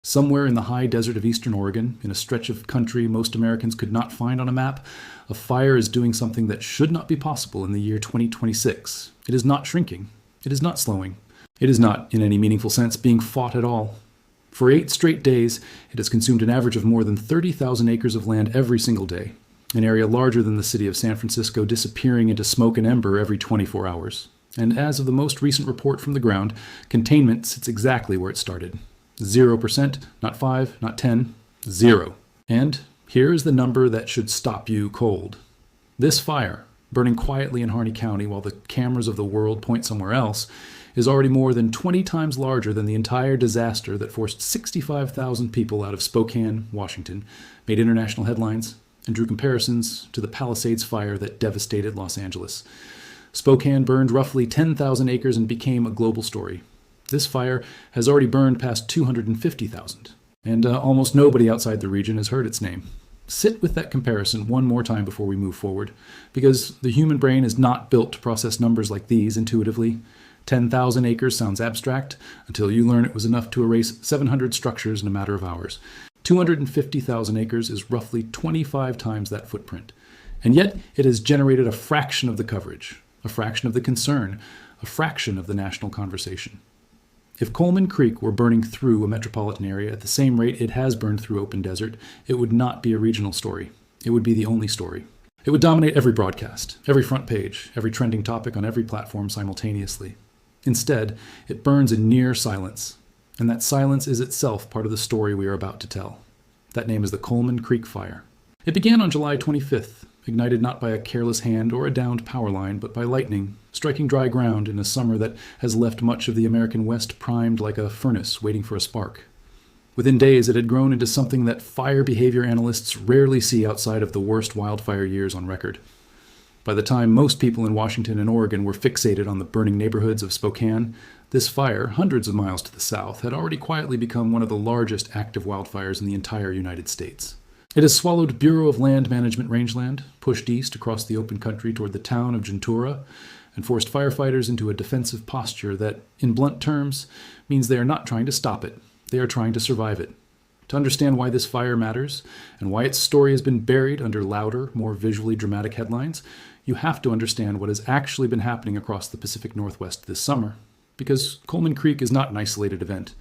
Somewhere in the high desert of eastern Oregon, in a stretch of country most Americans could not find on a map, a fire is doing something that should not be possible in the year 2026. It is not shrinking. It is not slowing. It is not, in any meaningful sense, being fought at all. For 8 straight days, it has consumed an average of more than 30,000 acres of land every single day, an area larger than the city of San Francisco disappearing into smoke and ember every 24 hours. And as of the most recent report from the ground, containment sits exactly where it started. 0%, not 5, not 10, 0. And here is the number that should stop you cold. This fire, burning quietly in Harney County while the cameras of the world point somewhere else, is already more than 20 times larger than the entire disaster that forced 65,000 people out of Spokane, Washington, made international headlines, and drew comparisons to the Palisades fire that devastated Los Angeles. Spokane burned roughly 10,000 acres and became a global story. This fire has already burned past 250,000, and almost nobody outside the region has heard its name. Sit with that comparison one more time before we move forward, because the human brain is not built to process numbers like these intuitively. 10,000 acres sounds abstract until you learn it was enough to erase 700 structures in a matter of hours. 250,000 acres is roughly 25 times that footprint, and yet it has generated a fraction of the coverage, a fraction of the concern, a fraction of the national conversation. If Coleman Creek were burning through a metropolitan area at the same rate it has burned through open desert, it would not be a regional story. It would be the only story. It would dominate every broadcast, every front page, every trending topic on every platform simultaneously. Instead, it burns in near silence, and that silence is itself part of the story we are about to tell. That name is the Coleman Creek Fire. It began on July 25th, ignited not by a careless hand or a downed power line, but by lightning, striking dry ground in a summer that has left much of the American West primed like a furnace waiting for a spark. Within days, it had grown into something that fire behavior analysts rarely see outside of the worst wildfire years on record. By the time most people in Washington and Oregon were fixated on the burning neighborhoods of Spokane, this fire, hundreds of miles to the south, had already quietly become one of the largest active wildfires in the entire United States. It has swallowed Bureau of Land Management rangeland, pushed east across the open country toward the town of Ventura, and forced firefighters into a defensive posture that, in blunt terms, means they are not trying to stop it. They are trying to survive it. To understand why this fire matters, and why its story has been buried under louder, more visually dramatic headlines, you have to understand what has actually been happening across the Pacific Northwest this summer. Because Coleman Creek is not an isolated event.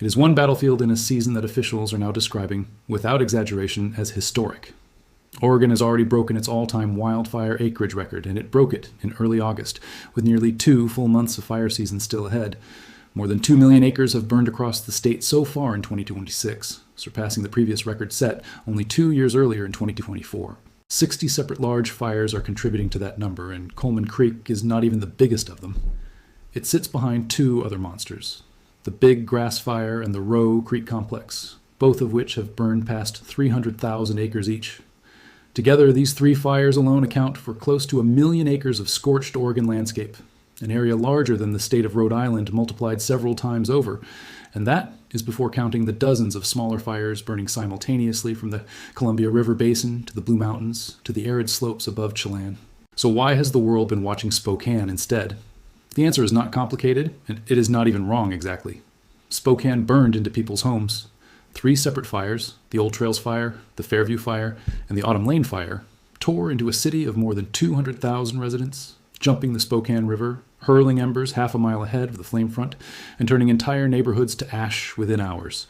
It is one battlefield in a season that officials are now describing, without exaggeration, as historic. Oregon has already broken its all-time wildfire acreage record, and it broke it in early August, with nearly 2 full months of fire season still ahead. More than 2 million acres have burned across the state so far in 2026, surpassing the previous record set only 2 years earlier in 2024. 60 separate large fires are contributing to that number, and Coleman Creek is not even the biggest of them. It sits behind 2 other monsters, the Big Grass Fire and the Roe Creek Complex, both of which have burned past 300,000 acres each. Together, these 3 fires alone account for close to 1 million acres of scorched Oregon landscape, an area larger than the state of Rhode Island multiplied several times over, and that is before counting the dozens of smaller fires burning simultaneously from the Columbia River Basin to the Blue Mountains to the arid slopes above Chelan. So why has the world been watching Spokane instead? The answer is not complicated, and it is not even wrong exactly. Spokane burned into people's homes. 3 separate fires, the Old Trails Fire, the Fairview Fire, and the Autumn Lane Fire, tore into a city of more than 200,000 residents, jumping the Spokane River, hurling embers half a mile ahead of the flame front, and turning entire neighborhoods to ash within hours.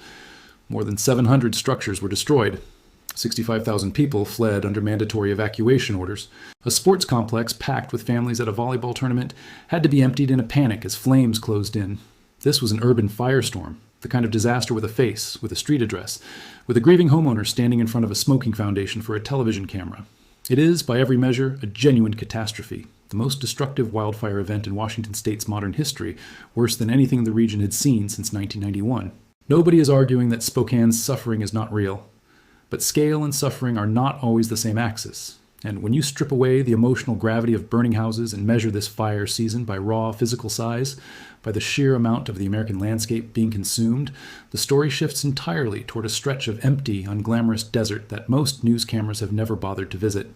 More than 700 structures were destroyed. 65,000 people fled under mandatory evacuation orders. A sports complex packed with families at a volleyball tournament had to be emptied in a panic as flames closed in. This was an urban firestorm, the kind of disaster with a face, with a street address, with a grieving homeowner standing in front of a smoking foundation for a television camera. It is, by every measure, a genuine catastrophe, the most destructive wildfire event in Washington state's modern history, worse than anything the region had seen since 1991. Nobody is arguing that Spokane's suffering is not real. But scale and suffering are not always the same axis, and when you strip away the emotional gravity of burning houses and measure this fire season by raw physical size, by the sheer amount of the American landscape being consumed, the story shifts entirely toward a stretch of empty, unglamorous desert that most news cameras have never bothered to visit.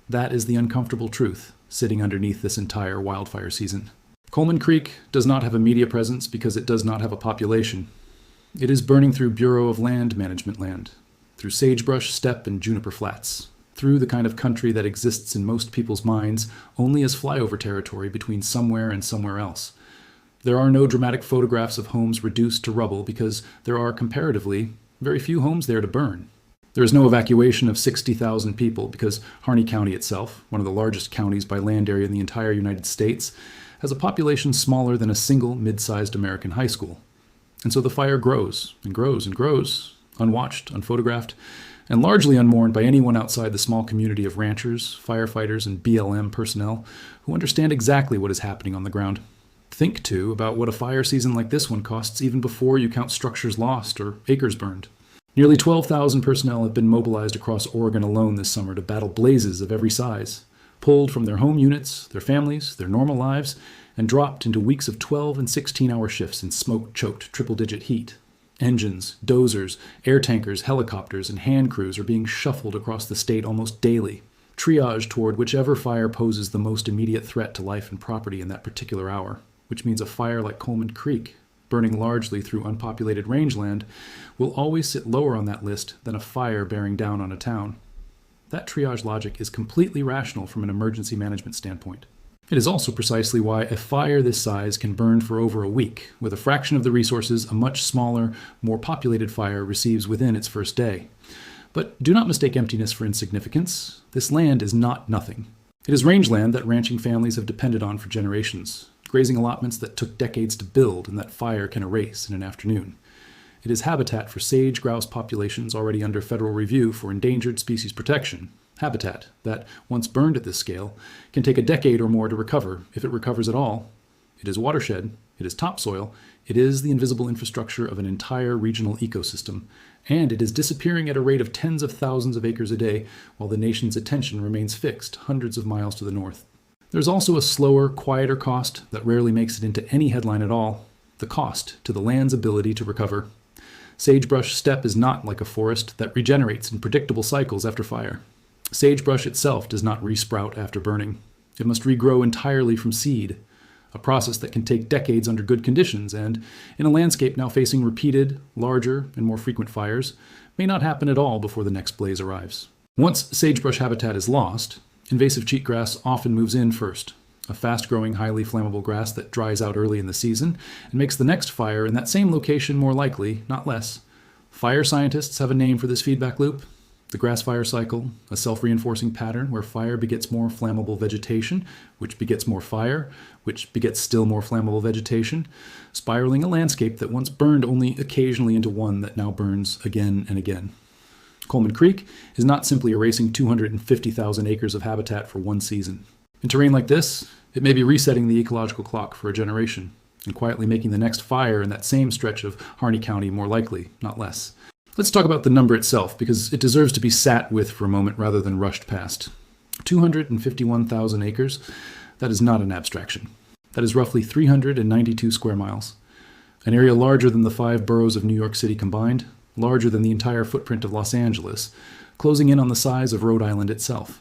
That is the uncomfortable truth sitting underneath this entire wildfire season. Coleman Creek does not have a media presence because it does not have a population. It is burning through Bureau of Land Management land, through sagebrush, steppe, and juniper flats, through the kind of country that exists in most people's minds only as flyover territory between somewhere and somewhere else. There are no dramatic photographs of homes reduced to rubble because there are, comparatively, very few homes there to burn. There is no evacuation of 60,000 people because Harney County itself, one of the largest counties by land area in the entire United States, has a population smaller than a single mid-sized American high school. And so the fire grows and grows and grows, unwatched, unphotographed, and largely unmourned by anyone outside the small community of ranchers, firefighters, and BLM personnel who understand exactly what is happening on the ground. Think, too, about what a fire season like this one costs even before you count structures lost or acres burned. Nearly 12,000 personnel have been mobilized across Oregon alone this summer to battle blazes of every size, pulled from their home units, their families, their normal lives, and dropped into weeks of 12 and 16-hour shifts in smoke-choked triple-digit heat. Engines, dozers, air tankers, helicopters, and hand crews are being shuffled across the state almost daily, triaged toward whichever fire poses the most immediate threat to life and property in that particular hour, which means a fire like Coleman Creek, burning largely through unpopulated rangeland, will always sit lower on that list than a fire bearing down on a town. That triage logic is completely rational from an emergency management standpoint. It is also precisely why a fire this size can burn for over a week, with a fraction of the resources a much smaller, more populated fire receives within its first day. But do not mistake emptiness for insignificance. This land is not nothing. It is rangeland that ranching families have depended on for generations, grazing allotments that took decades to build and that fire can erase in an afternoon. It is habitat for sage-grouse populations already under federal review for endangered species protection, habitat that, once burned at this scale, can take a decade or more to recover, if it recovers at all. It is watershed, it is topsoil, it is the invisible infrastructure of an entire regional ecosystem, and it is disappearing at a rate of tens of thousands of acres a day while the nation's attention remains fixed hundreds of miles to the north. There's also a slower, quieter cost that rarely makes it into any headline at all, the cost to the land's ability to recover. Sagebrush steppe is not like a forest that regenerates in predictable cycles after fire. Sagebrush itself does not resprout after burning. It must regrow entirely from seed, a process that can take decades under good conditions and, in a landscape now facing repeated, larger, and more frequent fires, may not happen at all before the next blaze arrives. Once sagebrush habitat is lost, invasive cheatgrass often moves in first, a fast-growing, highly flammable grass that dries out early in the season and makes the next fire in that same location more likely, not less. Fire scientists have a name for this feedback loop: the grass fire cycle, a self-reinforcing pattern where fire begets more flammable vegetation, which begets more fire, which begets still more flammable vegetation, spiraling a landscape that once burned only occasionally into one that now burns again and again. Coleman Creek is not simply erasing 250,000 acres of habitat for one season. In terrain like this, it may be resetting the ecological clock for a generation, and quietly making the next fire in that same stretch of Harney County more likely, not less. Let's talk about the number itself, because it deserves to be sat with for a moment rather than rushed past. 251,000 acres, that is not an abstraction. That is roughly 392 square miles. An area larger than the 5 boroughs of New York City combined, larger than the entire footprint of Los Angeles, closing in on the size of Rhode Island itself.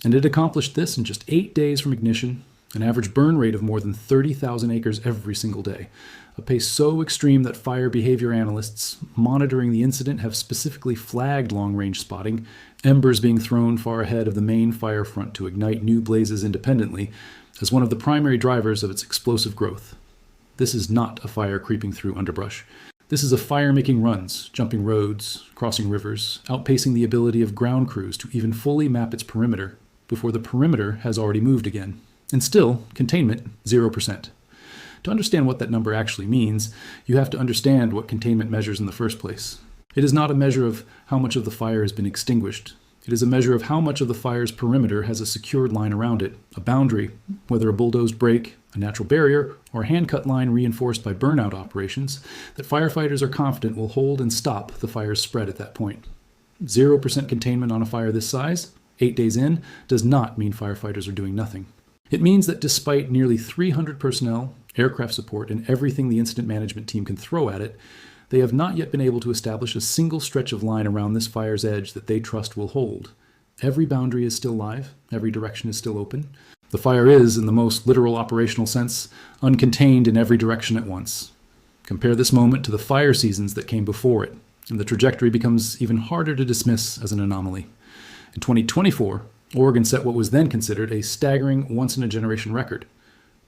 And it accomplished this in just 8 days from ignition, an average burn rate of more than 30,000 acres every single day, a pace so extreme that fire behavior analysts monitoring the incident have specifically flagged long-range spotting, embers being thrown far ahead of the main fire front to ignite new blazes independently, as one of the primary drivers of its explosive growth. This is not a fire creeping through underbrush. This is a fire making runs, jumping roads, crossing rivers, outpacing the ability of ground crews to even fully map its perimeter before the perimeter has already moved again. And still, containment, 0%. To understand what that number actually means, you have to understand what containment measures in the first place. It is not a measure of how much of the fire has been extinguished. It is a measure of how much of the fire's perimeter has a secured line around it, a boundary, whether a bulldozed break, a natural barrier, or a hand-cut line reinforced by burnout operations, that firefighters are confident will hold and stop the fire's spread at that point. 0% containment on a fire this size, 8 days in, does not mean firefighters are doing nothing. It means that despite nearly 300 personnel, aircraft support, and everything the incident management team can throw at it, they have not yet been able to establish a single stretch of line around this fire's edge that they trust will hold. Every boundary is still live, every direction is still open. The fire is, in the most literal operational sense, uncontained in every direction at once. Compare this moment to the fire seasons that came before it, and the trajectory becomes even harder to dismiss as an anomaly. In 2024, Oregon set what was then considered a staggering once-in-a-generation record.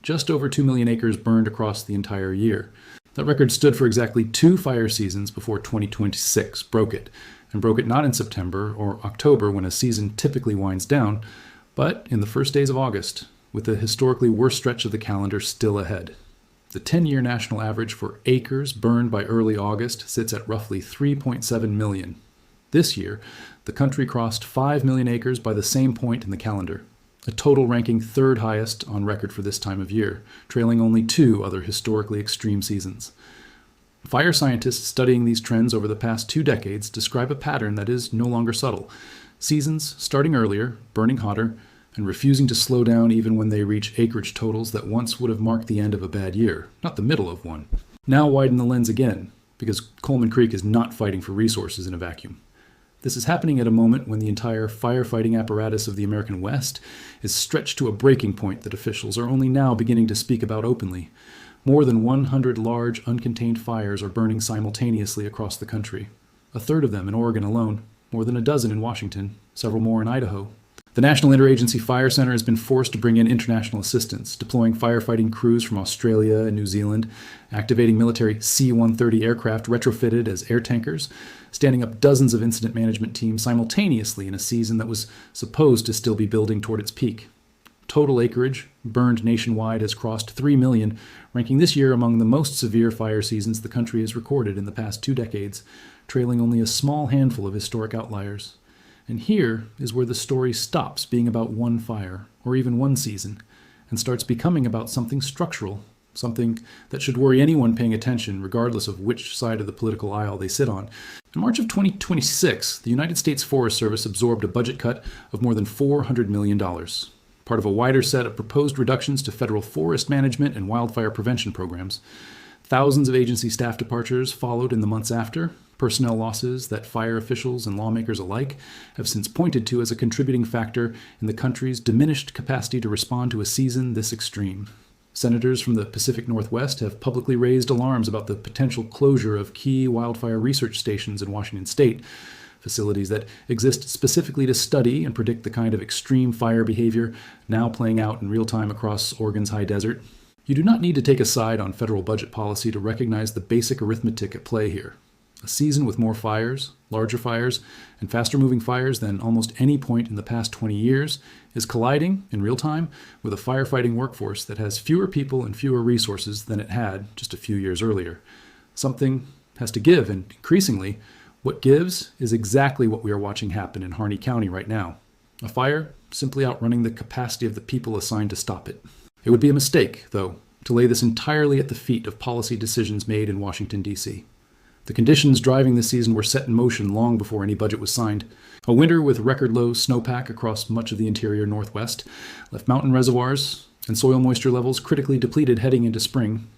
Just over 2 million acres burned across the entire year. That record stood for exactly 2 fire seasons before 2026 broke it, and broke it not in September or October when a season typically winds down, but in the first days of August, with the historically worst stretch of the calendar still ahead. The 10-year national average for acres burned by early August sits at roughly 3.7 million. This year, the country crossed 5 million acres by the same point in the calendar, a total ranking 3rd highest on record for this time of year, trailing only 2 other historically extreme seasons. Fire scientists studying these trends over the past 2 decades describe a pattern that is no longer subtle. Seasons starting earlier, burning hotter, and refusing to slow down even when they reach acreage totals that once would have marked the end of a bad year, not the middle of one. Now widen the lens again, because Coleman Creek is not fighting for resources in a vacuum. This is happening at a moment when the entire firefighting apparatus of the American West is stretched to a breaking point that officials are only now beginning to speak about openly. More than 100 large, uncontained fires are burning simultaneously across the country. A third of them in Oregon alone, more than a dozen in Washington, several more in Idaho. The National Interagency Fire Center has been forced to bring in international assistance, deploying firefighting crews from Australia and New Zealand, activating military C-130 aircraft retrofitted as air tankers, standing up dozens of incident management teams simultaneously in a season that was supposed to still be building toward its peak. Total acreage burned nationwide has crossed 3 million, ranking this year among the most severe fire seasons the country has recorded in the past 2 decades, trailing only a small handful of historic outliers. And here is where the story stops being about one fire, or even one season, and starts becoming about something structural, something that should worry anyone paying attention, regardless of which side of the political aisle they sit on. In March of 2026, the United States Forest Service absorbed a budget cut of more than $400 million, part of a wider set of proposed reductions to federal forest management and wildfire prevention programs. Thousands of agency staff departures followed in the months after, personnel losses that fire officials and lawmakers alike have since pointed to as a contributing factor in the country's diminished capacity to respond to a season this extreme. Senators from the Pacific Northwest have publicly raised alarms about the potential closure of key wildfire research stations in Washington state, facilities that exist specifically to study and predict the kind of extreme fire behavior now playing out in real time across Oregon's high desert. You do not need to take a side on federal budget policy to recognize the basic arithmetic at play here. A season with more fires, larger fires, and faster-moving fires than almost any point in the past 20 years is colliding, in real time, with a firefighting workforce that has fewer people and fewer resources than it had just a few years earlier. Something has to give, and increasingly, what gives is exactly what we are watching happen in Harney County right now. A fire simply outrunning the capacity of the people assigned to stop it. It would be a mistake, though, to lay this entirely at the feet of policy decisions made in Washington, D.C. The conditions driving this season were set in motion long before any budget was signed. A winter with record-low snowpack across much of the interior Northwest left mountain reservoirs and soil moisture levels critically depleted heading into spring.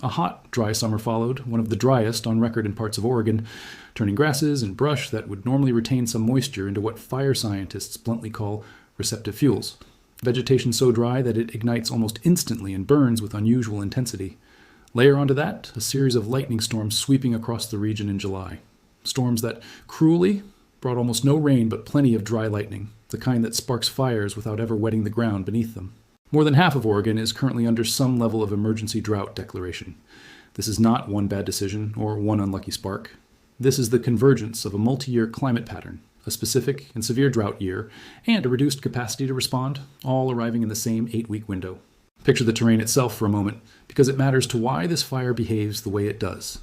A hot, dry summer followed, one of the driest on record in parts of Oregon, turning grasses and brush that would normally retain some moisture into what fire scientists bluntly call receptive fuels. Vegetation so dry that it ignites almost instantly and burns with unusual intensity. Layer onto that a series of lightning storms sweeping across the region in July. Storms that cruelly brought almost no rain but plenty of dry lightning, the kind that sparks fires without ever wetting the ground beneath them. More than half of Oregon is currently under some level of emergency drought declaration. This is not one bad decision or one unlucky spark. This is the convergence of a multi-year climate pattern, a specific and severe drought year, and a reduced capacity to respond, all arriving in the same 8-week window. Picture the terrain itself for a moment, because it matters to why this fire behaves the way it does.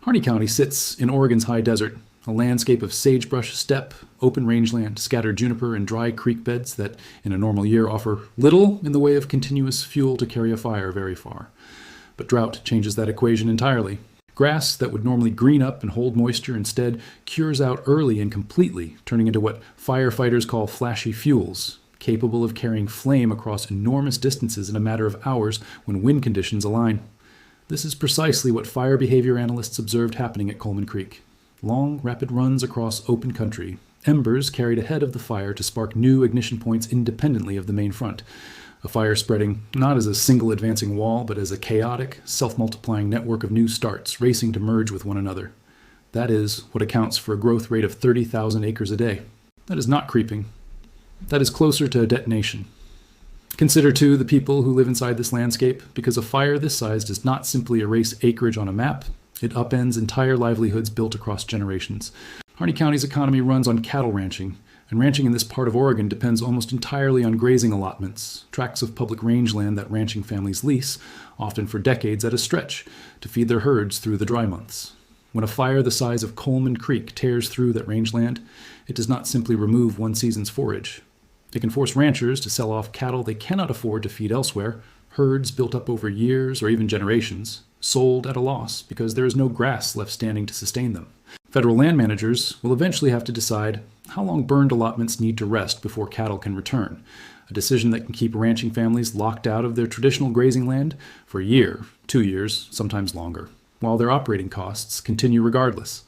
Harney County sits in Oregon's high desert, a landscape of sagebrush steppe, open rangeland, scattered juniper, and dry creek beds that, in a normal year, offer little in the way of continuous fuel to carry a fire very far. But drought changes that equation entirely. Grass that would normally green up and hold moisture instead cures out early and completely, turning into what firefighters call flashy fuels, capable of carrying flame across enormous distances in a matter of hours when wind conditions align. This is precisely what fire behavior analysts observed happening at Coleman Creek. Long, rapid runs across open country, embers carried ahead of the fire to spark new ignition points independently of the main front. A fire spreading not as a single advancing wall, but as a chaotic, self-multiplying network of new starts racing to merge with one another. That is what accounts for a growth rate of 30,000 acres a day. That is not creeping. That is closer to a detonation. Consider, too, the people who live inside this landscape, because a fire this size does not simply erase acreage on a map, it upends entire livelihoods built across generations. Harney County's economy runs on cattle ranching, and ranching in this part of Oregon depends almost entirely on grazing allotments, tracts of public rangeland that ranching families lease, often for decades at a stretch, to feed their herds through the dry months. When a fire the size of Coleman Creek tears through that rangeland, it does not simply remove one season's forage. It can force ranchers to sell off cattle they cannot afford to feed elsewhere, herds built up over years or even generations, sold at a loss because there is no grass left standing to sustain them. Federal land managers will eventually have to decide how long burned allotments need to rest before cattle can return, a decision that can keep ranching families locked out of their traditional grazing land for a year, 2 years, sometimes longer, while their operating costs continue regardless.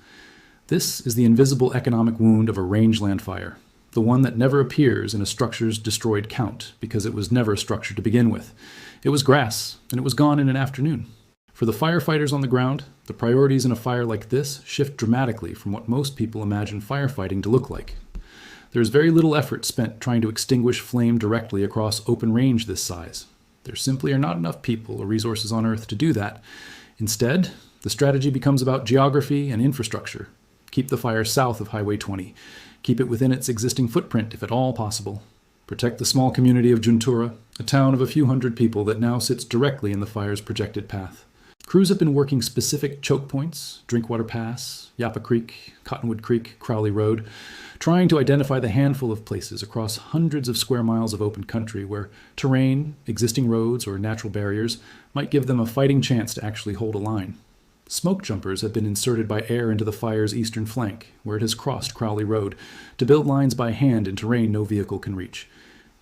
This is the invisible economic wound of a rangeland fire, the one that never appears in a structure's destroyed count because it was never a structure to begin with. It was grass, and it was gone in an afternoon. For the firefighters on the ground, the priorities in a fire like this shift dramatically from what most people imagine firefighting to look like. There is very little effort spent trying to extinguish flame directly across open range this size. There simply are not enough people or resources on Earth to do that. Instead, the strategy becomes about geography and infrastructure. Keep the fire south of Highway 20. Keep it within its existing footprint, if at all possible. Protect the small community of Juntura, a town of a few hundred people that now sits directly in the fire's projected path. Crews have been working specific choke points, Drinkwater Pass, Yappa Creek, Cottonwood Creek, Crowley Road, trying to identify the handful of places across hundreds of square miles of open country where terrain, existing roads, or natural barriers might give them a fighting chance to actually hold a line. Smoke jumpers have been inserted by air into the fire's eastern flank, where it has crossed Crowley Road, to build lines by hand in terrain no vehicle can reach.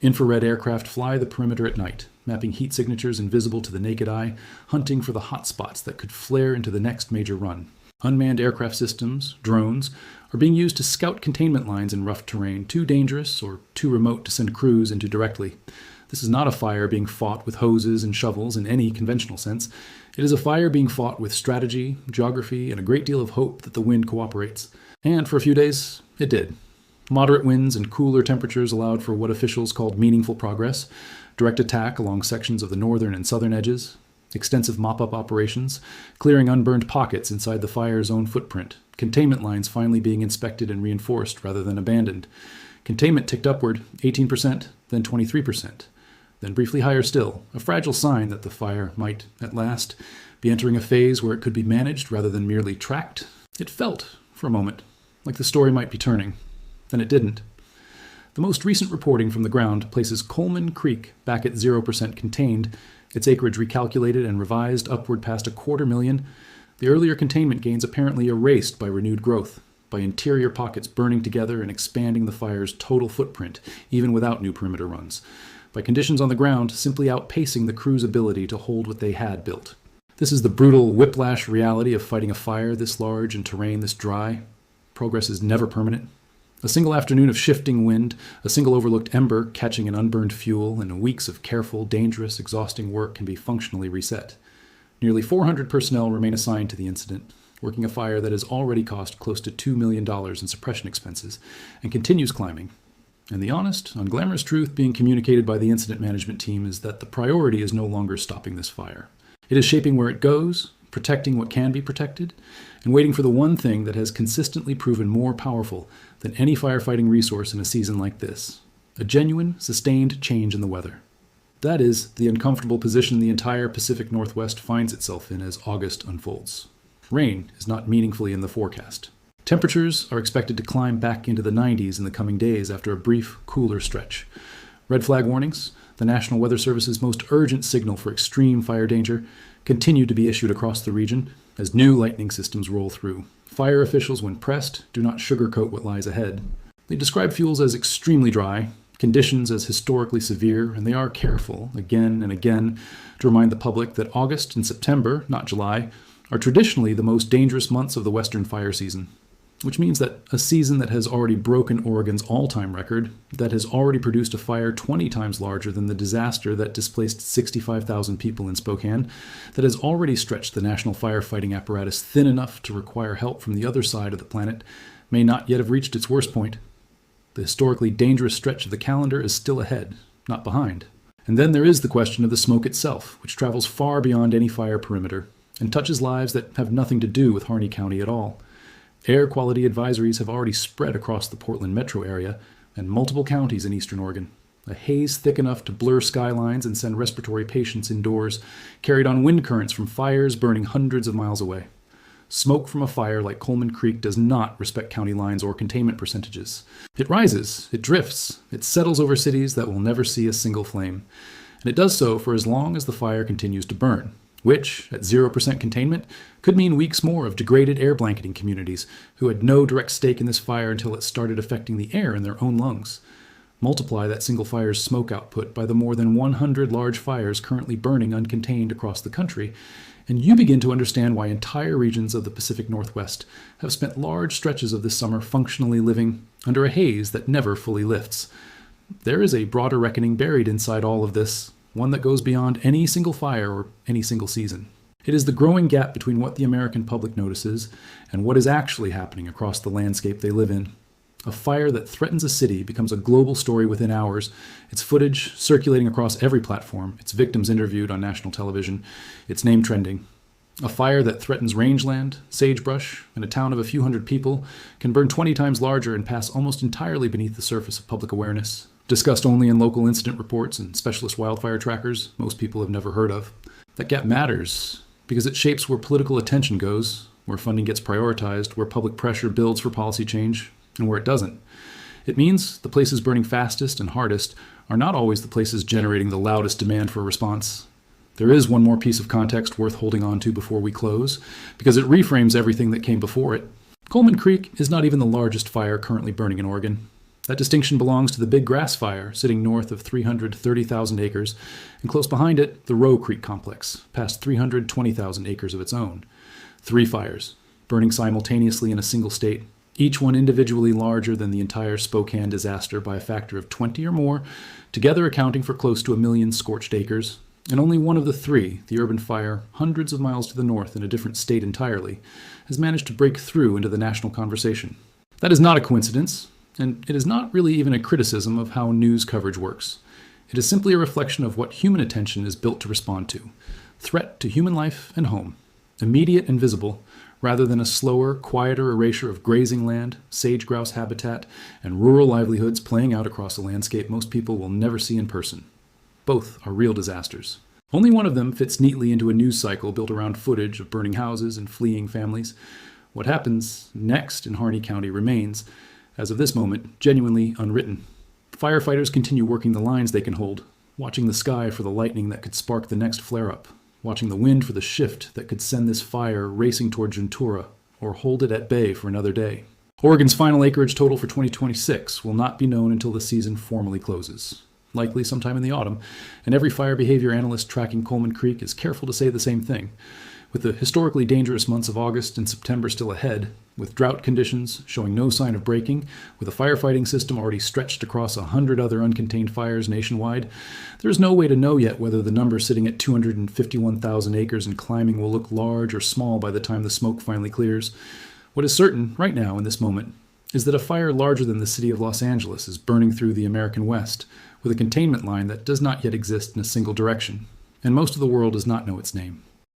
Infrared aircraft fly the perimeter at night, mapping heat signatures invisible to the naked eye, hunting for the hot spots that could flare into the next major run. Unmanned aircraft systems, drones, are being used to scout containment lines in rough terrain too dangerous or too remote to send crews into directly. This is not a fire being fought with hoses and shovels in any conventional sense. It is a fire being fought with strategy, geography, and a great deal of hope that the wind cooperates. And for a few days, it did. Moderate winds and cooler temperatures allowed for what officials called meaningful progress, direct attack along sections of the northern and southern edges, extensive mop-up operations, clearing unburned pockets inside the fire's own footprint, containment lines finally being inspected and reinforced rather than abandoned. Containment ticked upward, 18%, then 23%. Then briefly higher still, a fragile sign that the fire might, at last, be entering a phase where it could be managed rather than merely tracked. It felt, for a moment, like the story might be turning. Then it didn't. The most recent reporting from the ground places Coleman Creek back at 0% contained, its acreage recalculated and revised upward past 250,000, the earlier containment gains apparently erased by renewed growth, by interior pockets burning together and expanding the fire's total footprint, even without new perimeter runs, by conditions on the ground simply outpacing the crew's ability to hold what they had built. This is the brutal whiplash reality of fighting a fire this large in terrain this dry. Progress is never permanent. A single afternoon of shifting wind, a single overlooked ember catching an unburned fuel, and weeks of careful, dangerous, exhausting work can be functionally reset. Nearly 400 personnel remain assigned to the incident, working a fire that has already cost close to $2 million in suppression expenses, and continues climbing. And the honest, unglamorous truth being communicated by the incident management team is that the priority is no longer stopping this fire. It is shaping where it goes, protecting what can be protected, and waiting for the one thing that has consistently proven more powerful than any firefighting resource in a season like this: a genuine, sustained change in the weather. That is the uncomfortable position the entire Pacific Northwest finds itself in as August unfolds. Rain is not meaningfully in the forecast. Temperatures are expected to climb back into the 90s in the coming days after a brief, cooler stretch. Red flag warnings, the National Weather Service's most urgent signal for extreme fire danger, continue to be issued across the region as new lightning systems roll through. Fire officials, when pressed, do not sugarcoat what lies ahead. They describe fuels as extremely dry, conditions as historically severe, and they are careful, again and again, to remind the public that August and September, not July, are traditionally the most dangerous months of the western fire season. which means that a season that has already broken Oregon's all-time record, that has already produced a fire 20 times larger than the disaster that displaced 65,000 people in Spokane, that has already stretched the national firefighting apparatus thin enough to require help from the other side of the planet, may not yet have reached its worst point. The historically dangerous stretch of the calendar is still ahead, not behind. And then there is the question of the smoke itself, which travels far beyond any fire perimeter and touches lives that have nothing to do with Harney County at all. Air quality advisories have already spread across the Portland metro area and multiple counties in eastern Oregon. A haze thick enough to blur skylines and send respiratory patients indoors, carried on wind currents from fires burning hundreds of miles away. Smoke from a fire like Coleman Creek does not respect county lines or containment percentages. It rises, it drifts, it settles over cities that will never see a single flame. And it does so for as long as the fire continues to burn, which, at 0% containment, could mean weeks more of degraded air blanketing communities who had no direct stake in this fire until it started affecting the air in their own lungs. Multiply that single fire's smoke output by the more than 100 large fires currently burning uncontained across the country, and you begin to understand why entire regions of the Pacific Northwest have spent large stretches of this summer functionally living under a haze that never fully lifts. There is a broader reckoning buried inside all of this, one that goes beyond any single fire or any single season. It is the growing gap between what the American public notices and what is actually happening across the landscape they live in. A fire that threatens a city becomes a global story within hours, its footage circulating across every platform, its victims interviewed on national television, its name trending. A fire that threatens rangeland, sagebrush, and a town of a few hundred people can burn 20 times larger and pass almost entirely beneath the surface of public awareness. Discussed only in local incident reports and specialist wildfire trackers most people have never heard of. That gap matters because it shapes where political attention goes, where funding gets prioritized, where public pressure builds for policy change, and where it doesn't. It means the places burning fastest and hardest are not always the places generating the loudest demand for a response. There is one more piece of context worth holding on to before we close, because it reframes everything that came before it. Coleman Creek is not even the largest fire currently burning in Oregon. That distinction belongs to the Big Grass Fire, sitting north of 330,000 acres, and close behind it, the Roe Creek Complex, past 320,000 acres of its own. 3 fires, burning simultaneously in a single state, each one individually larger than the entire Spokane disaster by a factor of 20 or more, together accounting for close to 1 million scorched acres. And only one of the 3, the urban fire, hundreds of miles to the north in a different state entirely, has managed to break through into the national conversation. That is not a coincidence. And it is not really even a criticism of how news coverage works. It is simply a reflection of what human attention is built to respond to. Threat to human life and home. Immediate and visible, rather than a slower, quieter erasure of grazing land, sage-grouse habitat, and rural livelihoods playing out across a landscape most people will never see in person. Both are real disasters. Only one of them fits neatly into a news cycle built around footage of burning houses and fleeing families. What happens next in Harney County remains, as of this moment, genuinely unwritten. Firefighters continue working the lines they can hold, watching the sky for the lightning that could spark the next flare-up, watching the wind for the shift that could send this fire racing toward Ventura, or hold it at bay for another day. Oregon's final acreage total for 2026 will not be known until the season formally closes, likely sometime in the autumn, and every fire behavior analyst tracking Coleman Creek is careful to say the same thing. With the historically dangerous months of August and September still ahead, with drought conditions showing no sign of breaking, with a firefighting system already stretched across 100 other uncontained fires nationwide, there is no way to know yet whether the number sitting at 251,000 acres and climbing will look large or small by the time the smoke finally clears. What is certain, right now in this moment, is that a fire larger than the city of Los Angeles is burning through the American West, with a containment line that does not yet exist in a single direction, and most of the world does not know its name.